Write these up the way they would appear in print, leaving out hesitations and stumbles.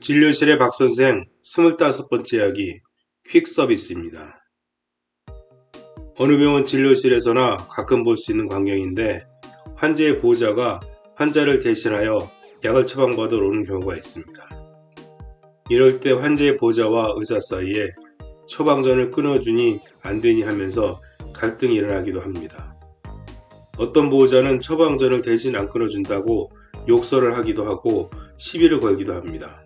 진료실의 박선생 25번째 이야기 퀵 서비스입니다. 어느 병원 진료실에서나 가끔 볼 수 있는 광경인데 환자의 보호자가 환자를 대신하여 약을 처방받으러 오는 경우가 있습니다. 이럴 때 환자의 보호자와 의사 사이에 처방전을 끊어주니 안되니 하면서 갈등이 일어나기도 합니다. 어떤 보호자는 처방전을 대신 안 끊어준다고 욕설을 하기도 하고 시비를 걸기도 합니다.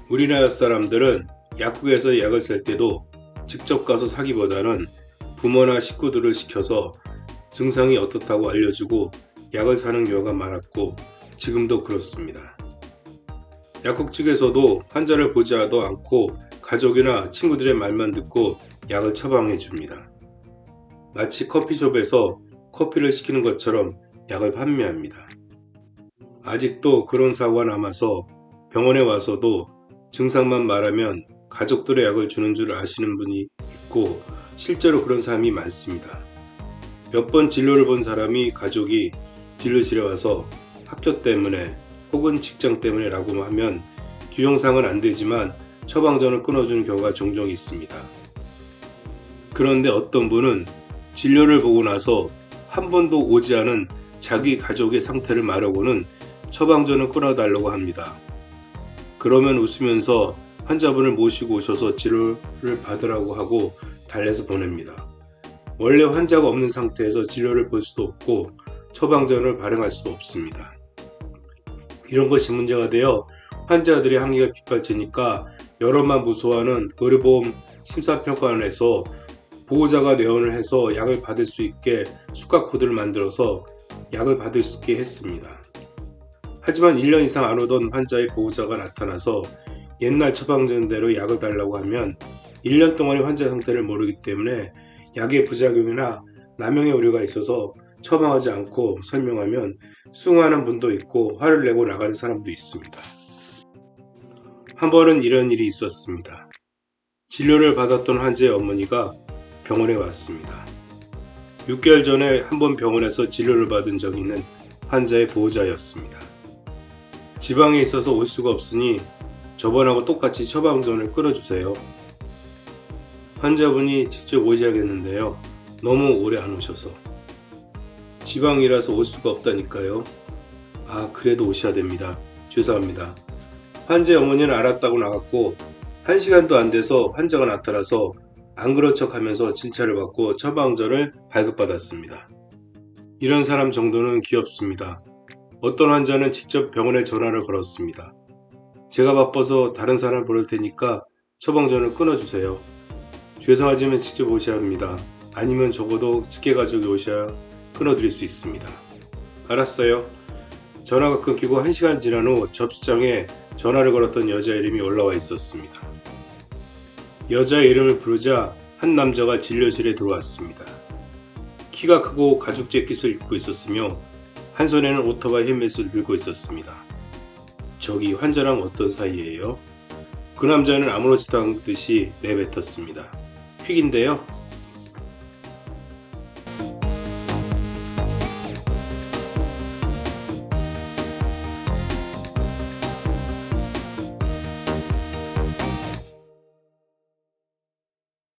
우리나라 사람들은 약국에서 약을 살 때도 직접 가서 사기보다는 부모나 식구들을 시켜서 증상이 어떻다고 알려주고 약을 사는 경우가 많았고 지금도 그렇습니다. 약국 측에서도 환자를 보지도 않고 가족이나 친구들의 말만 듣고 약을 처방해 줍니다. 마치 커피숍에서 커피를 시키는 것처럼 약을 판매합니다. 아직도 그런 사고가 남아서 병원에 와서도 증상만 말하면 가족들의 약을 주는 줄 아시는 분이 있고 실제로 그런 사람이 많습니다. 몇 번 진료를 본 사람이 가족이 진료실에 와서 학교 때문에 혹은 직장 때문에 라고 하면 규정상은 안 되지만 처방전을 끊어주는 경우가 종종 있습니다. 그런데 어떤 분은 진료를 보고 나서 한 번도 오지 않은 자기 가족의 상태를 말하고는 처방전을 끊어달라고 합니다. 그러면 웃으면서 환자분을 모시고 오셔서 치료를 받으라고 하고 달래서 보냅니다. 원래 환자가 없는 상태에서 진료를 볼 수도 없고 처방전을 발행할 수도 없습니다. 이런 것이 문제가 되어 환자들의 항의가 빗발치니까 여론만 무서워하는 의료보험 심사평가원에서 보호자가 내원을 해서 약을 받을 수 있게 수가 코드를 만들어서 약을 받을 수 있게 했습니다. 하지만 1년 이상 안 오던 환자의 보호자가 나타나서 옛날 처방전대로 약을 달라고 하면 1년 동안의 환자 상태를 모르기 때문에 약의 부작용이나 남용의 우려가 있어서 처방하지 않고 설명하면 수긍하는 분도 있고 화를 내고 나가는 사람도 있습니다. 한 번은 이런 일이 있었습니다. 진료를 받았던 환자의 어머니가 병원에 왔습니다. 6개월 전에 한 번 병원에서 진료를 받은 적이 있는 환자의 보호자였습니다. 지방에 있어서 올 수가 없으니 저번하고 똑같이 처방전을 끊어주세요. 환자분이 직접 오셔야겠는데요. 너무 오래 안 오셔서. 지방이라서 올 수가 없다니까요. 아, 그래도 오셔야 됩니다. 죄송합니다. 환자의 어머니는 알았다고 나갔고 1시간도 안 돼서 환자가 나타나서 안 그런 척 하면서 진찰을 받고 처방전을 발급받았습니다. 이런 사람 정도는 귀엽습니다. 어떤 환자는 직접 병원에 전화를 걸었습니다. 제가 바빠서 다른 사람을 부를 테니까 처방전을 끊어주세요. 죄송하지만 직접 오셔야 합니다. 아니면 적어도 직계가족이 오셔야 끊어드릴 수 있습니다. 알았어요. 전화가 끊기고 1시간 지난 후 접수장에 전화를 걸었던 여자 이름이 올라와 있었습니다. 여자의 이름을 부르자 한 남자가 진료실에 들어왔습니다. 키가 크고 가죽 재킷을 입고 있었으며 한 손에는 오토바이 헬멧을 들고 있었습니다. 저기 환자랑 어떤 사이예요? 그 남자는 아무렇지도 않은 듯이 내뱉었습니다. 퀵인데요.